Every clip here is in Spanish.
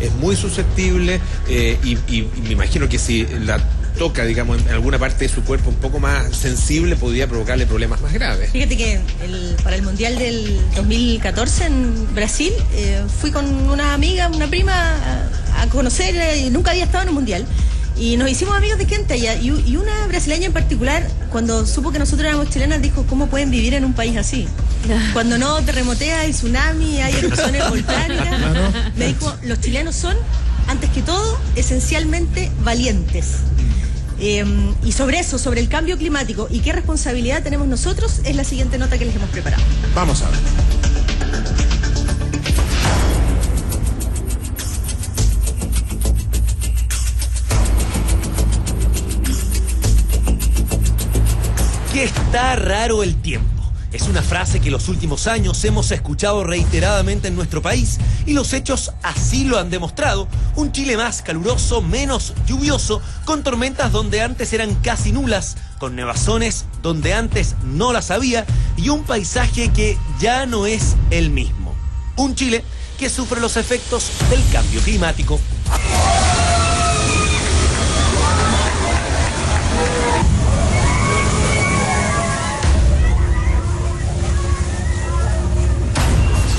es muy susceptible y me imagino que si la toca, digamos, en alguna parte de su cuerpo un poco más sensible, podría provocarle problemas más graves. Fíjate que para el Mundial del 2014 en Brasil, fui con una amiga, una prima, a conocer, y nunca había estado en un Mundial. Y nos hicimos amigos de gente allá. Y una brasileña en particular, cuando supo que nosotros éramos chilenas, dijo, ¿cómo pueden vivir en un país así? Cuando no terremotea, hay tsunami, hay erupciones volcánicas. Me dijo, los chilenos son, antes que todo, esencialmente valientes. Y sobre eso, sobre el cambio climático y qué responsabilidad tenemos nosotros, es la siguiente nota que les hemos preparado. Vamos a ver. Que está raro el tiempo. Es una frase que los últimos años hemos escuchado reiteradamente en nuestro país y los hechos así lo han demostrado. Un Chile más caluroso, menos lluvioso, con tormentas donde antes eran casi nulas, con nevazones donde antes no las había y un paisaje que ya no es el mismo. Un Chile que sufre los efectos del cambio climático.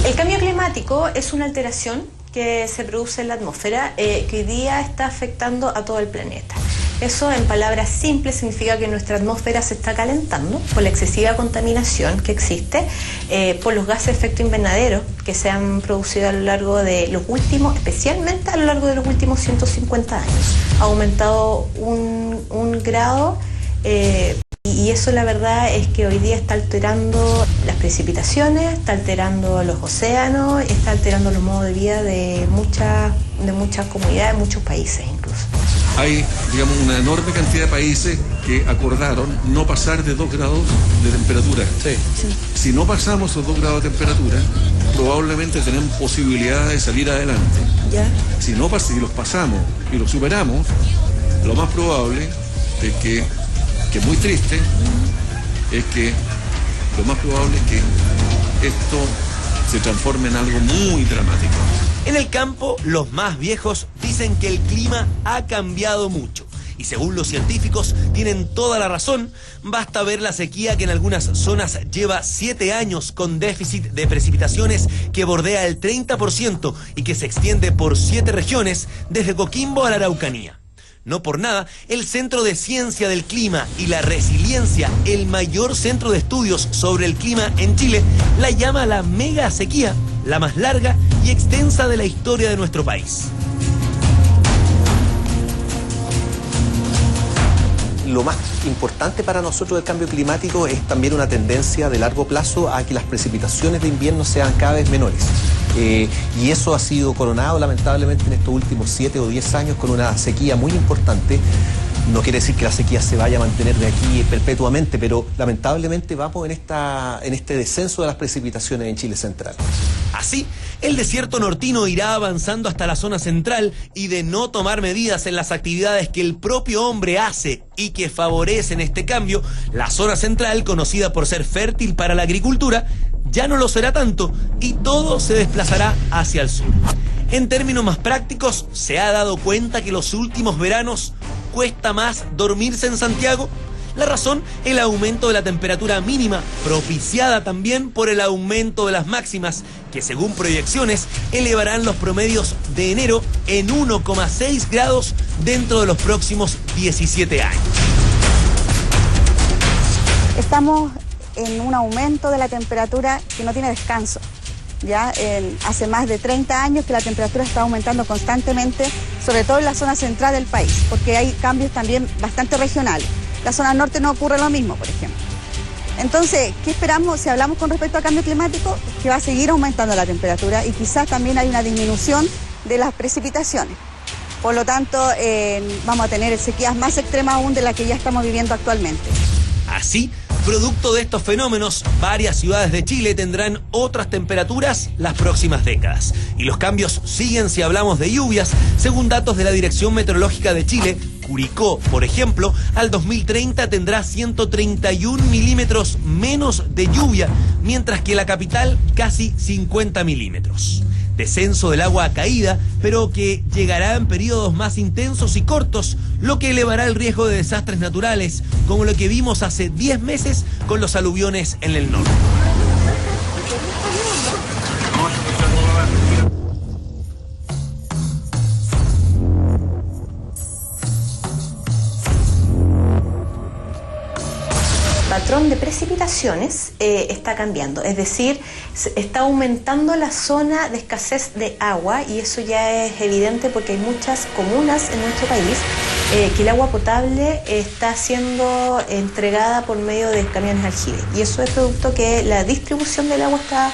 El cambio climático es una alteración que se produce en la atmósfera que hoy día está afectando a todo el planeta. Eso, en palabras simples, significa que nuestra atmósfera se está calentando por la excesiva contaminación que existe, por los gases de efecto invernadero que se han producido a lo largo de los últimos, especialmente a lo largo de los últimos 150 años. Ha aumentado un grado. Y eso, la verdad, es que hoy día está alterando las precipitaciones, está alterando los océanos, está alterando los modos de vida de muchas comunidades, muchos países incluso. Hay, digamos, una enorme cantidad de países que acordaron no pasar de 2 grados de temperatura. Sí. Si no pasamos esos 2 grados de temperatura, probablemente tenemos posibilidad de salir adelante. ¿Ya? Si los pasamos y los superamos, lo más probable es que es muy triste, es que lo más probable es que esto se transforme en algo muy dramático. En el campo, los más viejos dicen que el clima ha cambiado mucho. Y según los científicos, tienen toda la razón. Basta ver la sequía que en algunas zonas lleva 7 años con déficit de precipitaciones que bordea el 30% y que se extiende por 7 regiones, desde Coquimbo a la Araucanía. No por nada, el Centro de Ciencia del Clima y la Resiliencia, el mayor centro de estudios sobre el clima en Chile, la llama la mega sequía, la más larga y extensa de la historia de nuestro país. Lo más importante para nosotros del cambio climático es también una tendencia de largo plazo a que las precipitaciones de invierno sean cada vez menores. Y eso ha sido coronado lamentablemente en estos últimos 7 o 10 años con una sequía muy importante. No quiere decir que la sequía se vaya a mantener de aquí perpetuamente, pero lamentablemente vamos en este descenso de las precipitaciones en Chile central. Así, el desierto nortino irá avanzando hasta la zona central y de no tomar medidas en las actividades que el propio hombre hace y que favorecen este cambio, la zona central, conocida por ser fértil para la agricultura, ya no lo será tanto y todo se desplazará hacia el sur. En términos más prácticos, ¿se ha dado cuenta que los últimos veranos cuesta más dormirse en Santiago? La razón, el aumento de la temperatura mínima, propiciada también por el aumento de las máximas, que según proyecciones elevarán los promedios de enero en 1,6 grados dentro de los próximos 17 años. Estamos en un aumento de la temperatura que no tiene descanso. Ya hace más de 30 años que la temperatura está aumentando constantemente, sobre todo en la zona central del país, porque hay cambios también bastante regionales. La zona norte no ocurre lo mismo, por ejemplo. Entonces, ¿qué esperamos si hablamos con respecto al cambio climático? Que va a seguir aumentando la temperatura y quizás también hay una disminución de las precipitaciones. Por lo tanto, vamos a tener sequías más extremas aún de las que ya estamos viviendo actualmente. Así, producto de estos fenómenos, varias ciudades de Chile tendrán otras temperaturas las próximas décadas. Y los cambios siguen si hablamos de lluvias. Según datos de la Dirección Meteorológica de Chile, Curicó, por ejemplo, al 2030 tendrá 131 milímetros menos de lluvia, mientras que la capital casi 50 milímetros. descenso del agua caída, pero que llegará en periodos más intensos y cortos, lo que elevará el riesgo de desastres naturales, como lo que vimos hace 10 meses con los aluviones en el norte. El patrón de precipitaciones está cambiando, es decir, está aumentando la zona de escasez de agua, y eso ya es evidente porque hay muchas comunas en nuestro país que el agua potable está siendo entregada por medio de camiones aljibe, y eso es producto que la distribución del agua está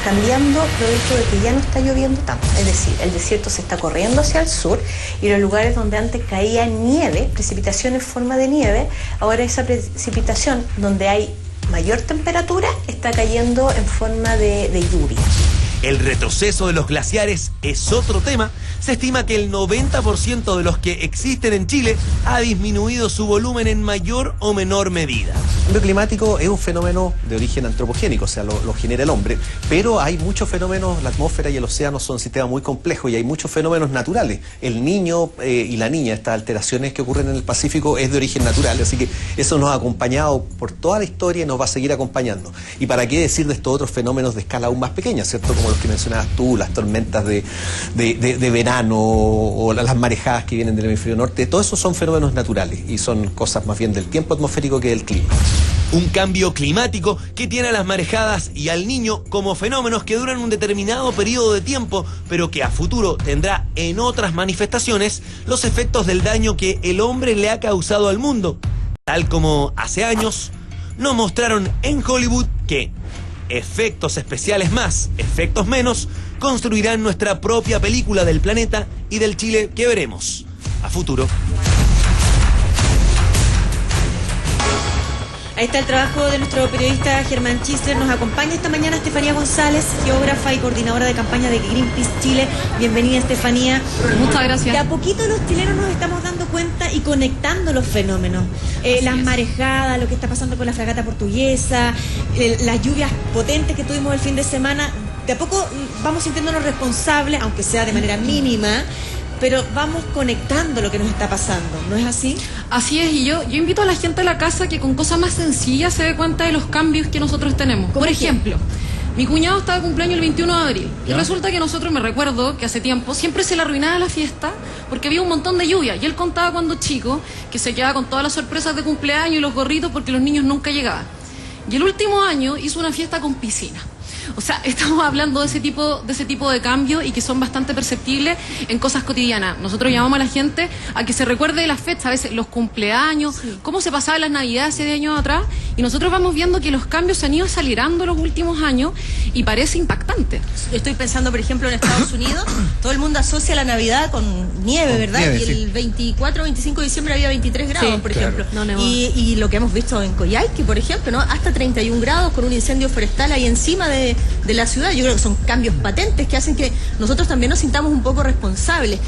cambiando, producto de que ya no está lloviendo tanto. Es decir, el desierto se está corriendo hacia el sur, y los lugares donde antes caía nieve, precipitación en forma de nieve, ahora esa precipitación donde hay mayor temperatura está cayendo en forma de lluvia. El retroceso de los glaciares es otro tema. Se estima que el 90% de los que existen en Chile ha disminuido su volumen en mayor o menor medida. El cambio climático es un fenómeno de origen antropogénico, o sea, lo genera el hombre, pero hay muchos fenómenos, la atmósfera y el océano son sistemas muy complejos y hay muchos fenómenos naturales. El niño y la niña, estas alteraciones que ocurren en el Pacífico, es de origen natural, así que eso nos ha acompañado por toda la historia y nos va a seguir acompañando. Y para qué decir de estos otros fenómenos de escala aún más pequeña, ¿cierto? Como los que mencionabas tú, las tormentas de verano o las marejadas que vienen del hemisferio norte, todo eso son fenómenos naturales y son cosas más bien del tiempo atmosférico que del clima. Un cambio climático que tiene a las marejadas y al Niño como fenómenos que duran un determinado periodo de tiempo, pero que a futuro tendrá en otras manifestaciones los efectos del daño que el hombre le ha causado al mundo. Tal como hace años nos mostraron en Hollywood que efectos especiales más, efectos menos, construirán nuestra propia película del planeta y del Chile que veremos a futuro. Ahí está el trabajo de nuestro periodista Germán Chisler. Nos acompaña esta mañana Estefanía González, geógrafa y coordinadora de campaña de Greenpeace Chile. Bienvenida, Estefanía. Muchas gracias. De a poquito los chilenos nos estamos dando cuenta y conectando los fenómenos. Las marejadas, lo que está pasando con la fragata portuguesa, las lluvias potentes que tuvimos el fin de semana. De a poco vamos sintiéndonos responsables, aunque sea de manera mínima, pero vamos conectando lo que nos está pasando, ¿no es así? Así es, y yo invito a la gente a la casa que con cosas más sencillas se dé cuenta de los cambios que nosotros tenemos. Por ejemplo, mi cuñado estaba de cumpleaños el 21 de abril, y resulta que nosotros, me recuerdo que hace tiempo, siempre se le arruinaba la fiesta porque había un montón de lluvia, y él contaba cuando chico que se quedaba con todas las sorpresas de cumpleaños y los gorritos porque los niños nunca llegaban. Y el último año hizo una fiesta con piscina. O sea, estamos hablando de ese tipo de cambios y que son bastante perceptibles en cosas cotidianas. Nosotros llamamos a la gente a que se recuerde las fechas, a veces los cumpleaños, cómo se pasaban las navidades hace 10 años atrás, y nosotros vamos viendo que los cambios se han ido acelerando los últimos años y parece impactante. Estoy pensando, por ejemplo, en Estados Unidos, todo el mundo asocia la Navidad con nieve, ¿verdad? Nieve, y el 24, 25 de diciembre había 23 grados, por ejemplo. No, y lo que hemos visto en Coyhaique, por ejemplo, ¿no? Hasta 31 grados con un incendio forestal ahí encima de la ciudad. Yo creo que son cambios patentes que hacen que nosotros también nos sintamos un poco responsables.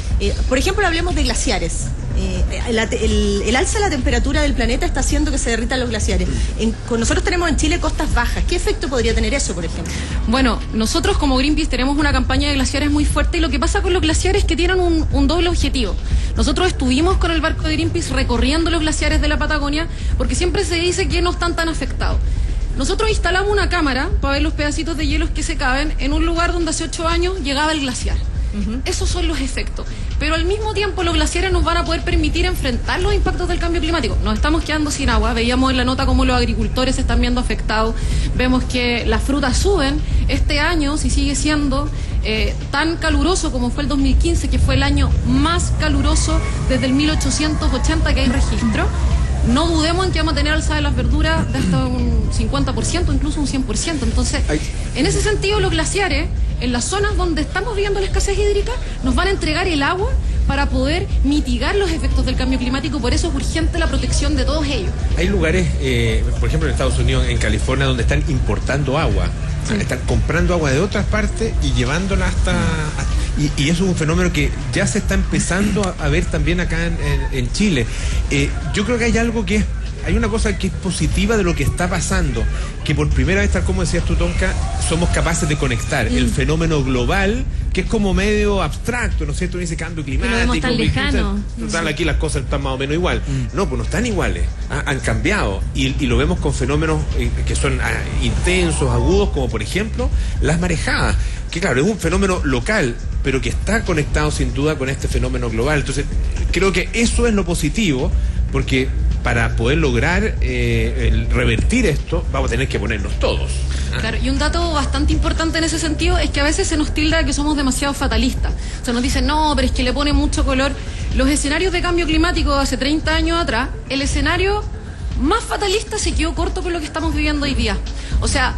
Por ejemplo, hablemos de glaciares. El alza de la temperatura del planeta está haciendo que se derritan los glaciares. Nosotros tenemos en Chile costas bajas. ¿Qué efecto podría tener eso, por ejemplo? Bueno, nosotros como Greenpeace tenemos una campaña de glaciares muy fuerte, y lo que pasa con los glaciares es que tienen un doble objetivo. Nosotros estuvimos con el barco de Greenpeace recorriendo los glaciares de la Patagonia porque siempre se dice que no están tan afectados. Nosotros instalamos una cámara para ver los pedacitos de hielos que se caen en un lugar donde hace 8 años llegaba el glaciar. Esos son los efectos. Pero al mismo tiempo los glaciares nos van a poder permitir enfrentar los impactos del cambio climático. Nos estamos quedando sin agua. Veíamos en la nota cómo los agricultores se están viendo afectados. Vemos que las frutas suben. Este año, si sigue siendo tan caluroso como fue el 2015, que fue el año más caluroso desde el 1880 que hay registro, no dudemos en que vamos a tener alza de las verduras de hasta un 50%, incluso un 100%. Entonces, en ese sentido, los glaciares, en las zonas donde estamos viviendo la escasez hídrica, nos van a entregar el agua para poder mitigar los efectos del cambio climático. Por eso es urgente la protección de todos ellos. Hay lugares, por ejemplo en Estados Unidos, en California, donde están importando agua. Sí. Están comprando agua de otras partes y llevándola hasta... Y eso es un fenómeno que ya se está empezando a ver también acá en Chile. Yo creo que hay algo que es hay una cosa que es positiva de lo que está pasando, que por primera vez, tal como decías tú, Tonka, somos capaces de conectar el fenómeno global, que es como medio abstracto, ¿no es cierto? Uno dice cambio climático. No vemos tan lejano. Total, aquí las cosas están más o menos igual. No, pues no están iguales, han cambiado. Y lo vemos con fenómenos que son intensos, agudos, como por ejemplo las marejadas, que claro, es un fenómeno local, pero que está conectado sin duda con este fenómeno global. Entonces, creo que eso es lo positivo, porque para poder lograr revertir esto, vamos a tener que ponernos todos. Claro, y un dato bastante importante en ese sentido es que a veces se nos tilda de que somos demasiado fatalistas. O sea, nos dicen, no, pero es que le pone mucho color. Los escenarios de cambio climático de hace 30 años atrás, el escenario más fatalista se quedó corto con lo que estamos viviendo hoy día. O sea,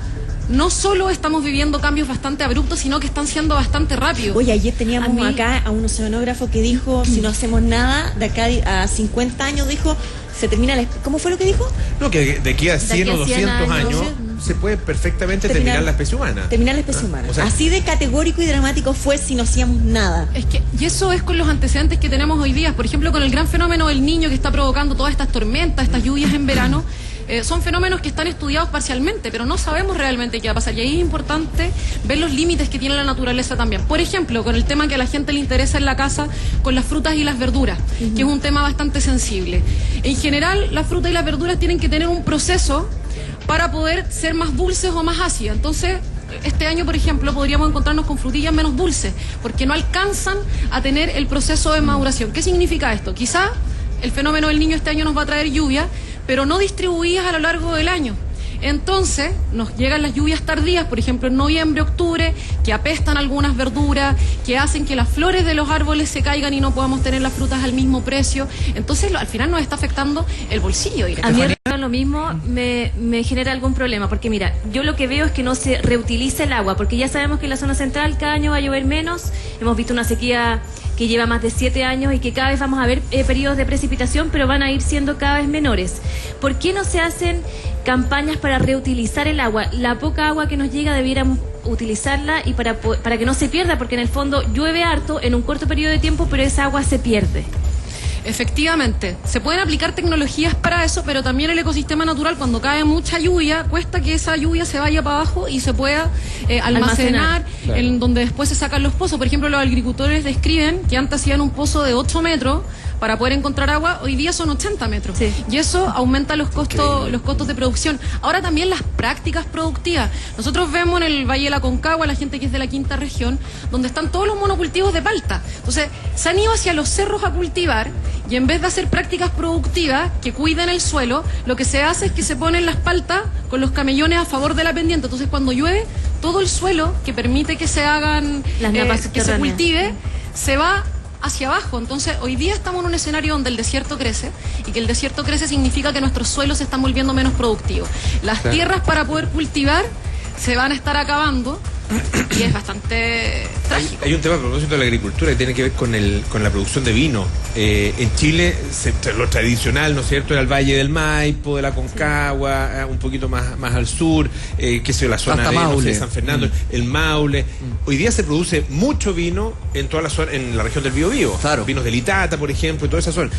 no solo estamos viviendo cambios bastante abruptos, sino que están siendo bastante rápidos. Oye, ayer teníamos acá a un oceanógrafo que dijo, si no hacemos nada, de acá a 50 años, dijo, se termina ¿cómo fue lo que dijo? No, que de aquí a 100 o 200 años se puede perfectamente terminar la especie humana. Terminar la especie humana. O sea, así de categórico y dramático fue si no hacíamos nada. Es que, y eso es con los antecedentes que tenemos hoy día. Por ejemplo, con el gran fenómeno del Niño que está provocando todas estas tormentas, estas lluvias en verano. Son fenómenos que están estudiados parcialmente, pero no sabemos realmente qué va a pasar. Y ahí es importante ver los límites que tiene la naturaleza también. Por ejemplo, con el tema que a la gente le interesa en la casa, con las frutas y las verduras, que es un tema bastante sensible. En general, las frutas y las verduras tienen que tener un proceso para poder ser más dulces o más ácidas. Entonces, este año, por ejemplo, podríamos encontrarnos con frutillas menos dulces, porque no alcanzan a tener el proceso de maduración. ¿Qué significa esto? Quizá el fenómeno del Niño este año nos va a traer lluvia, pero no distribuidas a lo largo del año. Entonces, nos llegan las lluvias tardías, por ejemplo, en noviembre, octubre, que apestan algunas verduras, que hacen que las flores de los árboles se caigan y no podamos tener las frutas al mismo precio. Entonces, al final nos está afectando el bolsillo directamente. A mí lo mismo me genera algún problema, porque mira, yo lo que veo es que no se reutiliza el agua, porque ya sabemos que en la zona central cada año va a llover menos, hemos visto una sequía que lleva más de 7 años y que cada vez vamos a ver periodos de precipitación, pero van a ir siendo cada vez menores. ¿Por qué no se hacen campañas para reutilizar el agua? La poca agua que nos llega debiéramos utilizarla y para que no se pierda, porque en el fondo llueve harto en un corto periodo de tiempo, pero esa agua se pierde. Efectivamente, se pueden aplicar tecnologías para eso, pero también el ecosistema natural, cuando cae mucha lluvia, cuesta que esa lluvia se vaya para abajo y se pueda almacenar, claro, en donde después se sacan los pozos. Por ejemplo, los agricultores describen que antes hacían un pozo de 8 metros para poder encontrar agua, hoy día son 80 metros. Sí. Y eso aumenta los costos de producción. Ahora también las prácticas productivas. Nosotros vemos en el Valle de la Concagua, la gente que es de la quinta región, donde están todos los monocultivos de palta. Entonces, se han ido hacia los cerros a cultivar, y en vez de hacer prácticas productivas que cuiden el suelo, lo que se hace es que se ponen las paltas con los camellones a favor de la pendiente. Entonces, cuando llueve, todo el suelo que permite que se hagan, las napas que se cultive, se va hacia abajo. Entonces, hoy día estamos en un escenario donde el desierto crece, y que el desierto crece significa que nuestros suelos se están volviendo menos productivos. Las tierras para poder cultivar se van a estar acabando, y es bastante trágico. Hay un tema a propósito de la agricultura que tiene que ver con la producción de vino. En Chile, lo tradicional, ¿no es cierto?, era el Valle del Maipo, de la Concagua, un poquito más al sur, la zona de San Fernando, el Maule. Hoy día se produce mucho vino en toda la zona, en la región del Biobío. Claro. Vinos de Litata, por ejemplo, y toda esa zona.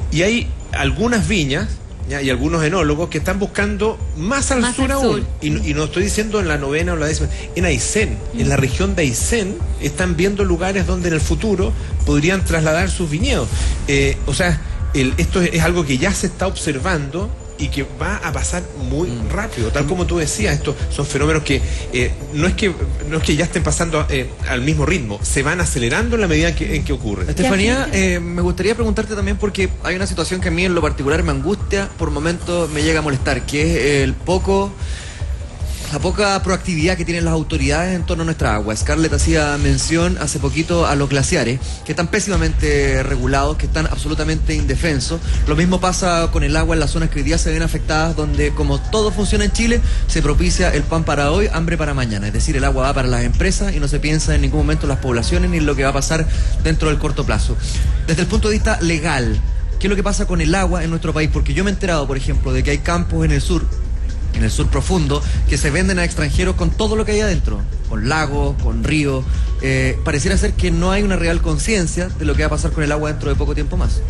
Y hay algunas viñas, ¿ya?, y algunos enólogos que están buscando más al sur aún. Y no estoy diciendo en la 9ª o la 10ª, en Aysén, en la región de Aysén, están viendo lugares donde en el futuro podrían trasladar sus viñedos. Esto es algo que ya se está observando y que va a pasar muy rápido, tal como tú decías. Estos son fenómenos que no es que ya estén pasando al mismo ritmo, se van acelerando en la medida en que ocurren. Estefanía, me gustaría preguntarte también, porque hay una situación que a mí en lo particular me angustia, por momentos me llega a molestar, que es la poca proactividad que tienen las autoridades en torno a nuestra agua. Scarlett hacía mención hace poquito a los glaciares, que están pésimamente regulados, que están absolutamente indefensos. Lo mismo pasa con el agua en las zonas que hoy día se ven afectadas, donde, como todo funciona en Chile, se propicia el pan para hoy, hambre para mañana. Es decir, el agua va para las empresas y no se piensa en ningún momento en las poblaciones ni en lo que va a pasar dentro del corto plazo. Desde el punto de vista legal, ¿qué es lo que pasa con el agua en nuestro país? Porque yo me he enterado, por ejemplo, de que hay campos en el sur profundo, que se venden a extranjeros con todo lo que hay adentro, con lagos, con ríos. Pareciera ser que no hay una real conciencia de lo que va a pasar con el agua dentro de poco tiempo más.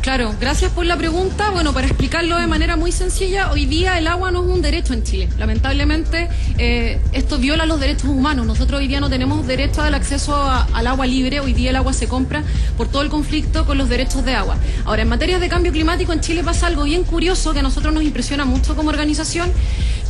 Claro, gracias por la pregunta. Bueno, para explicarlo de manera muy sencilla, hoy día el agua no es un derecho en Chile. Lamentablemente, esto viola los derechos humanos. Nosotros hoy día no tenemos derecho al acceso al agua libre. Hoy día el agua se compra por todo el conflicto con los derechos de agua. Ahora, en materia de cambio climático, en Chile pasa algo bien curioso que a nosotros nos impresiona mucho como organización,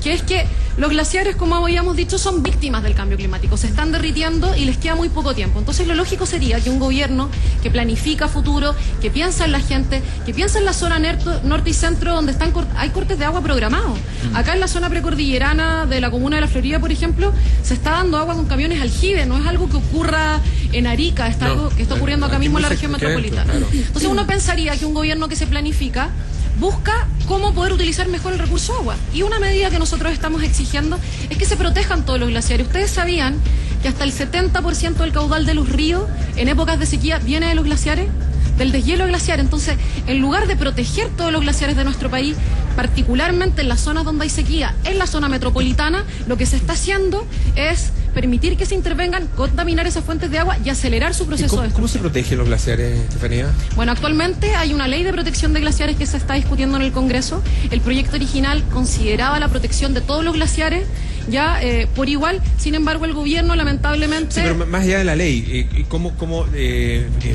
que es que los glaciares, como habíamos dicho, son víctimas del cambio climático. Se están derritiendo y les queda muy poco tiempo. Entonces, lo lógico sería que un gobierno que planifica futuro, que piensa en la gente, que piensa en la zona norte y centro, donde hay cortes de agua programados. Acá en la zona precordillerana de la comuna de La Florida, por ejemplo, se está dando agua con camiones aljibe. No es algo que ocurra en Arica, algo que está ocurriendo acá mismo en la región metropolitana. Claro. Entonces, uno pensaría que un gobierno que se planifica busca cómo poder utilizar mejor el recurso agua. Y una medida que nosotros estamos exigiendo es que se protejan todos los glaciares. Ustedes sabían que hasta el 70% del caudal de los ríos en épocas de sequía viene de los glaciares, del deshielo glaciar. Entonces, en lugar de proteger todos los glaciares de nuestro país, particularmente en las zonas donde hay sequía, en la zona metropolitana, lo que se está haciendo es permitir que se intervengan, contaminar esas fuentes de agua y acelerar su proceso de ¿Cómo se protegen los glaciares, Estefanía? Bueno, actualmente hay una ley de protección de glaciares que se está discutiendo en el Congreso. El proyecto original consideraba la protección de todos los glaciares ya por igual. Sin embargo, el gobierno lamentablemente... Sí, pero más allá de la ley, ¿cómo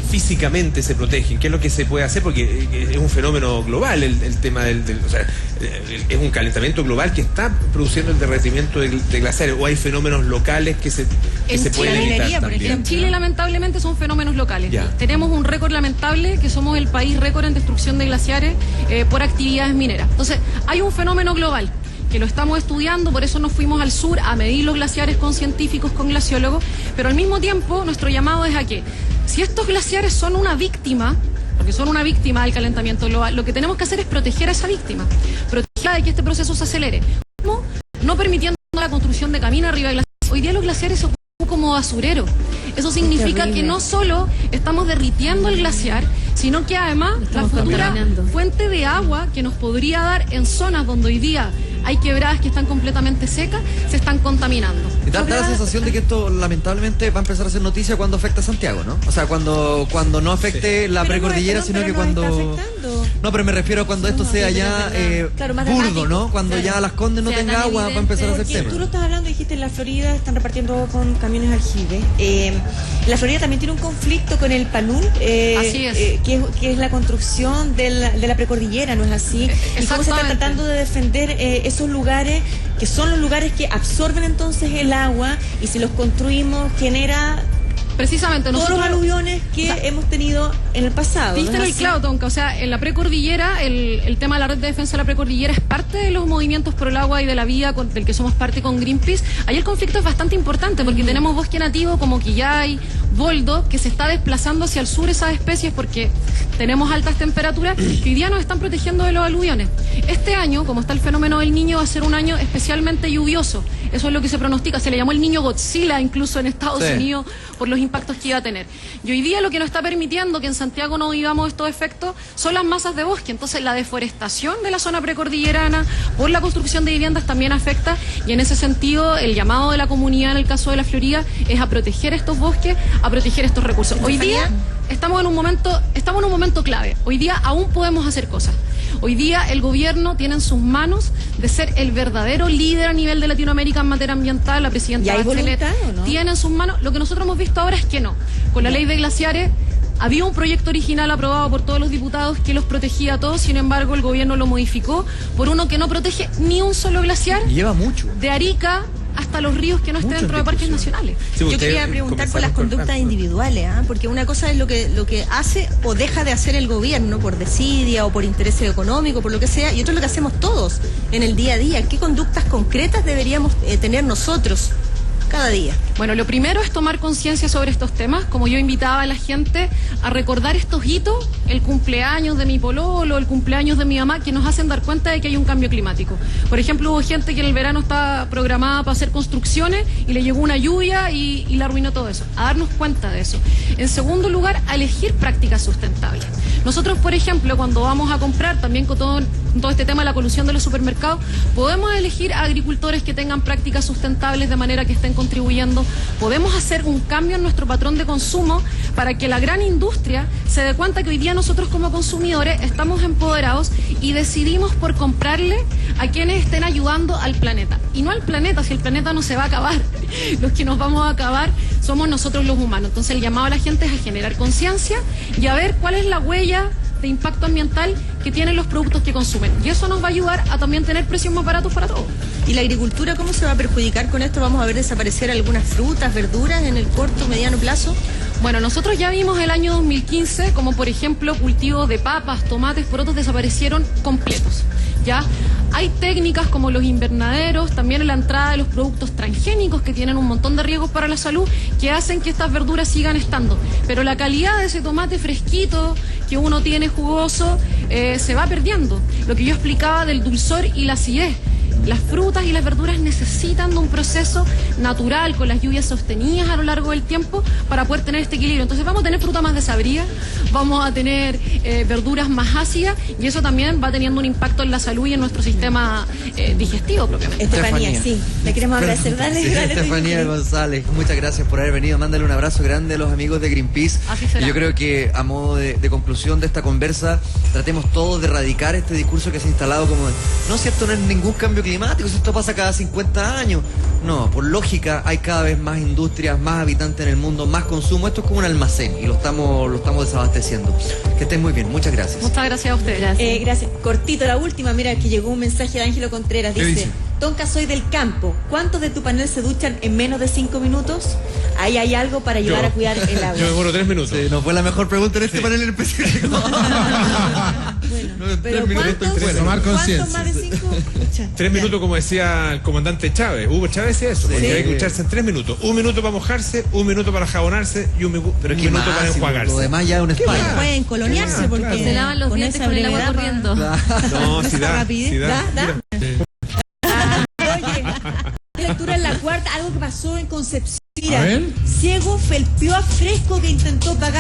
físicamente se protegen? ¿Qué es lo que se puede hacer? Porque es un fenómeno global el tema o sea, es un calentamiento global que está produciendo el derretimiento de glaciares, o hay fenómenos locales que se pueden evitar también. En Chile, lamentablemente, son fenómenos locales. Ya. Tenemos un récord lamentable, que somos el país récord en destrucción de glaciares por actividades mineras. Entonces, hay un fenómeno global que lo estamos estudiando, por eso nos fuimos al sur a medir los glaciares con científicos, con glaciólogos, pero al mismo tiempo nuestro llamado es a que, si estos glaciares son una víctima, porque son una víctima del calentamiento global, lo que tenemos que hacer es proteger a esa víctima, protegerla de que este proceso se acelere. ¿Cómo? No permitiendo la construcción de caminos arriba de glaciares. Hoy día los glaciares se ocupan como basurero. Eso significa que no solo estamos derritiendo el glaciar, sino que además la futura fuente de agua que nos podría dar en zonas donde hoy día hay quebradas que están completamente secas, se están contaminando. Y da la sensación de que esto lamentablemente va a empezar a ser noticia cuando afecta a Santiago, ¿no? O sea, cuando no afecte la precordillera, sino que cuando... No, pero me refiero a cuando esto sea ya burdo, ¿no? Cuando ya Las Condes no tenga agua, va a empezar a ser tema. Tú lo estás hablando, dijiste, en la Florida están repartiendo agua con camiones aljibe. La Florida también tiene un conflicto con el PANUL, así es. Que es la construcción de la precordillera, ¿no es así? Y cómo se está tratando de defender esos lugares, que son los lugares que absorben entonces el agua, y si los construimos genera precisamente todos los aluviones que hemos tenido en el pasado. Viste en el clavo, Tonka, o sea, en la precordillera, el tema de la red de defensa de la precordillera es parte de los movimientos por el agua y de la vida del que somos parte con Greenpeace. Ahí el conflicto es bastante importante porque tenemos bosque nativo como quillay, boldo, que se está desplazando hacia el sur esas especies porque tenemos altas temperaturas que hoy día nos están protegiendo de los aluviones. Este año, como está el fenómeno del Niño, va a ser un año especialmente lluvioso. Eso es lo que se pronostica. Se le llamó el Niño Godzilla incluso en Estados Unidos por los impactos que iba a tener. Y hoy día lo que nos está permitiendo que en Santiago no vivamos estos efectos son las masas de bosque. Entonces la deforestación de la zona precordillerana por la construcción de viviendas también afecta, y en ese sentido el llamado de la comunidad en el caso de La Florida es a proteger estos bosques, a proteger estos recursos. Hoy día estamos en un momento clave. Hoy día aún podemos hacer cosas. Hoy día el gobierno tiene en sus manos de ser el verdadero líder a nivel de Latinoamérica en materia ambiental. La presidenta Bachelet tiene en sus manos. Lo que nosotros hemos visto ahora es que no. Con la ley de glaciares había un proyecto original aprobado por todos los diputados que los protegía a todos. Sin embargo, el gobierno lo modificó por uno que no protege ni un solo glaciar. Y lleva mucho. De Arica hasta los ríos que no estén dentro de parques nacionales. Sí, yo quería preguntar por las conductas individuales, porque una cosa es lo que hace o deja de hacer el gobierno por desidia o por interés económico, por lo que sea, y otro es lo que hacemos todos en el día a día. ¿Qué conductas concretas deberíamos tener nosotros cada día? Bueno, lo primero es tomar conciencia sobre estos temas, como yo invitaba a la gente a recordar estos hitos, el cumpleaños de mi pololo, el cumpleaños de mi mamá, que nos hacen dar cuenta de que hay un cambio climático. Por ejemplo, hubo gente que en el verano estaba programada para hacer construcciones y le llegó una lluvia y la arruinó todo eso. A darnos cuenta de eso. En segundo lugar, a elegir prácticas sustentables. Nosotros, por ejemplo, cuando vamos a comprar, también con todo este tema de la colusión de los supermercados, podemos elegir a agricultores que tengan prácticas sustentables de manera que estén contribuyendo. Podemos hacer un cambio en nuestro patrón de consumo para que la gran industria se dé cuenta que hoy día nosotros como consumidores estamos empoderados y decidimos por comprarle a quienes estén ayudando al planeta. Y no al planeta, si el planeta no se va a acabar. Los que nos vamos a acabar somos nosotros los humanos. Entonces el llamado a la gente es a generar conciencia y a ver cuál es la huella de impacto ambiental que tienen los productos que consumen. Y eso nos va a ayudar a también tener precios más baratos para todos. ¿Y la agricultura cómo se va a perjudicar con esto? ¿Vamos a ver desaparecer algunas frutas, verduras en el corto, mediano plazo? Bueno, nosotros ya vimos el año 2015 como por ejemplo cultivos de papas, tomates, porotos desaparecieron completos. ¿Ya? Hay técnicas como los invernaderos, también en la entrada de los productos transgénicos que tienen un montón de riesgos para la salud que hacen que estas verduras sigan estando. Pero la calidad de ese tomate fresquito que uno tiene jugoso se va perdiendo. Lo que yo explicaba del dulzor y la acidez. Las frutas y las verduras necesitan de un proceso natural, con las lluvias sostenidas a lo largo del tiempo, para poder tener este equilibrio. Entonces vamos a tener fruta más desabrida, vamos a tener verduras más ácidas, y eso también va teniendo un impacto en la salud y en nuestro sistema digestivo propiamente. Estefanía, sí, le queremos agradecer. Dale, Estefanía González, muchas gracias por haber venido. Mándale un abrazo grande a los amigos de Greenpeace. Así será. Y yo creo que a modo de conclusión de esta conversa, tratemos todos de erradicar este discurso que se ha instalado como de, no, si esto no es ningún cambio climático, si esto pasa cada 50 años. No, por lógica hay cada vez más industrias, más habitantes en el mundo, más consumo. Esto es como un almacén y lo estamos desabasteciendo. Que estén muy bien, muchas gracias. Muchas gracias a ustedes. Gracias. Cortito, la última, mira que llegó un mensaje de Ángelo Contreras, dice: Tonka, soy del campo. ¿Cuántos de tu panel se duchan en menos de 5 minutos? Ahí hay algo para ayudar a cuidar el agua. Yo me demoro 3 minutos. Sí, no fue la mejor pregunta en este panel en específico. Bueno, pero ¿cuántos más de 5? 3 minutos, como decía el comandante Chávez. Hugo Chávez decía eso, porque hay que ducharse en 3 minutos. 1 minuto para mojarse, 1 minuto para jabonarse y un minuto para enjuagarse. Lo demás ya es un spa. Pueden coloniarse porque Se lavan los dientes con el agua corriendo. No, si da. Lectura en la cuarta, algo que pasó en Concepción. Ciego felpeó a Fresco que intentó pagar